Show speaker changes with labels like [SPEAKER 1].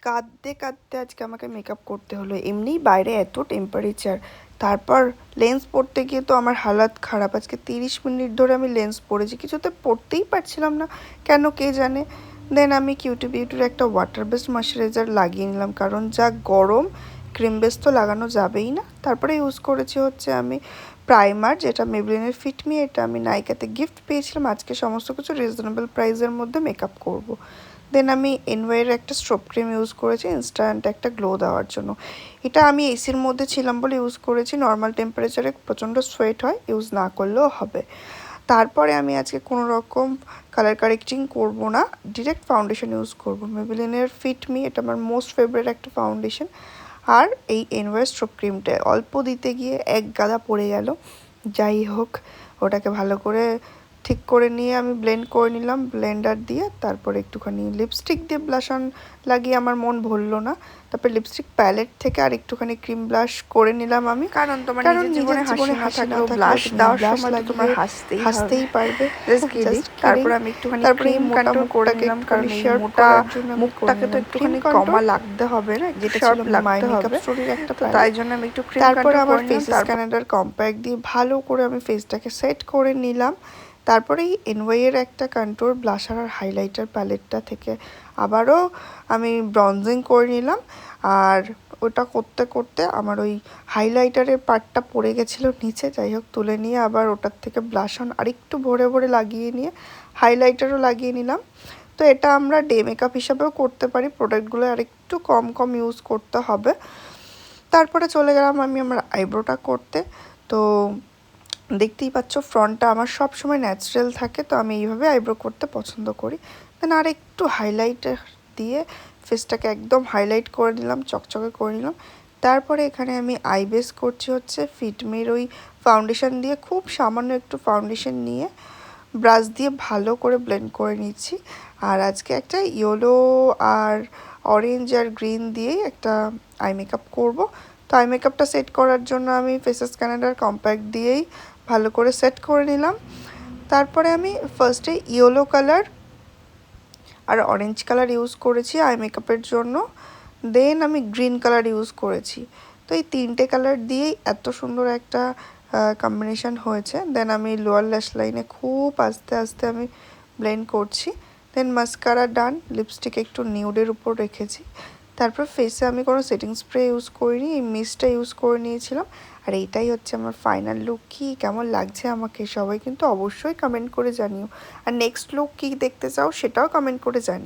[SPEAKER 1] কাঁদতে কাঁদতে আজকে আমাকে মেকআপ করতে হলো। এমনিই বাইরে এত টেম্পারেচার, তারপর লেন্স পরতে গিয়ে তো আমার হালাত খারাপ। আজকে 30 মিনিট ধরে আমি লেন্স পরেছি, কিছুতে পরতেই পারছিলাম না, কেন কে জানে। দেন আমি কিউটি বিউটির একটা ওয়াটার বেসড ময়শ্চারাইজার লাগিয়ে নিলাম, কারণ যা গরম ক্রিম বেস তো লাগানো যাবেই না। তারপরে ইউজ করেছি হচ্ছে আমি প্রাইমার, যেটা মেবলিনের ফিট মি। এটা আমি নাইকাতে গিফট পেয়েছিলাম। আজকে সমস্ত কিছু রিজনেবল প্রাইসের মধ্যে মেকআপ করব। দেন আমি এনওয়াইয়ের একটা স্ট্রপ ক্রিম ইউজ করেছি ইনস্ট্যান্ট একটা গ্লো দেওয়ার জন্য। এটা আমি এসির মধ্যে ছিলাম বলে ইউজ করেছি, নর্মাল টেম্পারেচারে প্রচণ্ড সোয়েট হয়, ইউজ না করলেও হবে। তারপরে আমি আজকে কোনো রকম কালার কারেক্টিং করব না, ডিরেক্ট ফাউন্ডেশন ইউজ করব। মেবলিনের ফিট মি, এটা আমার মোস্ট ফেভারিট একটা ফাউন্ডেশন। আর এই এনওয়াইয়ের স্ট্রপ ক্রিমটা অল্প দিতে গিয়ে এক গাদা পড়ে গেল। যাই হোক, ওটাকে ভালো করে ঠিক করে নিয়ে আমি ব্লেন্ড করে নিলাম ব্লেন্ডার দিয়ে। তারপরে একটুখানি লিপস্টিক দিয়ে ব্লাশ অন লাগিয়ে আমার মন ভরলো না, তারপর লিপস্টিক প্যালেট থেকে আর একটুখানি ক্রিম ব্লাশ করে নিলাম আমি। কারণ নিজের জীবনে হাসি না থাকলেও ব্লাশ দেওয়ার সময় তোমার হাসতেই পারবে। তারপর আমি একটুখানি ক্রিম কন্ট্রোল করে নিলাম, কারণ এই মোটা মুখটাকে তো একটুখানি কমা লাগতে হবে না, যেটা ছিল মাই মেকআপ স্টোরির একটা, তো তাই জন্য আমি একটু ক্রিম। তারপরে আমার ফেসেস কানাডার কম্প্যাক্ট দিয়ে ভালো করে আমি ফেসটাকে সেট করে নিলাম। তারপরে এই এনওয়াইয়ের একটা কন্ট্রোল ব্লাশার আর হাইলাইটার প্যালেটটা থেকে আবারও আমি ব্রঞ্জিং করে নিলাম। আর ওটা করতে করতে আমার ওই হাইলাইটারের পার্টটা পড়ে গেছিলো নিচে, যাই হোক তুলে নিয়ে আবার ওটার থেকে ব্লাশ অন আরেকটু ভরে ভরে লাগিয়ে নিয়ে হাইলাইটারও লাগিয়ে নিলাম। তো এটা আমরা ডে মেকআপ হিসাবেও করতে পারি, প্রোডাক্টগুলো আরেকটু কম কম ইউজ করতে হবে। তারপরে চলে গেলাম আমি আমার আইব্রোটা করতে। তো দেখতেই পাচ্ছ ফ্রন্টটা আমার সব সময় ন্যাচারাল থাকে, তো আমি এইভাবে আইব্রো করতে পছন্দ করি। দেন আর একটু হাইলাইটার দিয়ে ফেসটাকে একদম হাইলাইট করে নিলাম, চকচকে করে নিলাম। তারপরে এখানে আমি আই বেস করছি হচ্ছে ফিটমির ওই ফাউন্ডেশন দিয়ে, খুব সামান্য একটু ফাউন্ডেশন নিয়ে ব্রাশ দিয়ে ভালো করে ব্লেন্ড করে নিচ্ছি। আর আজকে একটা ইয়েলো আর অরেঞ্জ আর গ্রিন দিয়েই একটা আই মেকআপ করবো। তো আই মেকআপটা সেট করার জন্য আমি ফেসেস কানাডার কম্প্যাক্ট দিয়েই ভালো করে সেট করে নিলাম। তারপরে আমি ফার্স্টে ইয়েলো কালার আর অরেঞ্জ কালার ইউজ করেছি আই মেকআপের জন্য। দেন আমি গ্রিন কালার ইউজ করেছি। তো এই তিনটে কালার দিয়েই এত সুন্দর একটা কম্বিনেশন হয়েছে। দেন আমি লোয়ার ল্যাশ লাইনে খুব আস্তে আস্তে আমি ব্লেন্ড করছি। দেন মাস্কারা ডান, লিপস্টিক একটু নিউডের উপর রেখেছি। তারপর ফেসে আমি কোনো সেটিং স্প্রে ইউজ করিনি, এই মিস্টটা ইউজ করে নিয়েছিলাম। আর এইটাই হচ্ছে আমার ফাইনাল লুক। কি কেমন লাগছে আমাকে সবাই কিন্তু অবশ্যই কমেন্ট করে জানিও। আর নেক্সট লুক কী দেখতে চাও সেটাও কমেন্ট করে জানিও।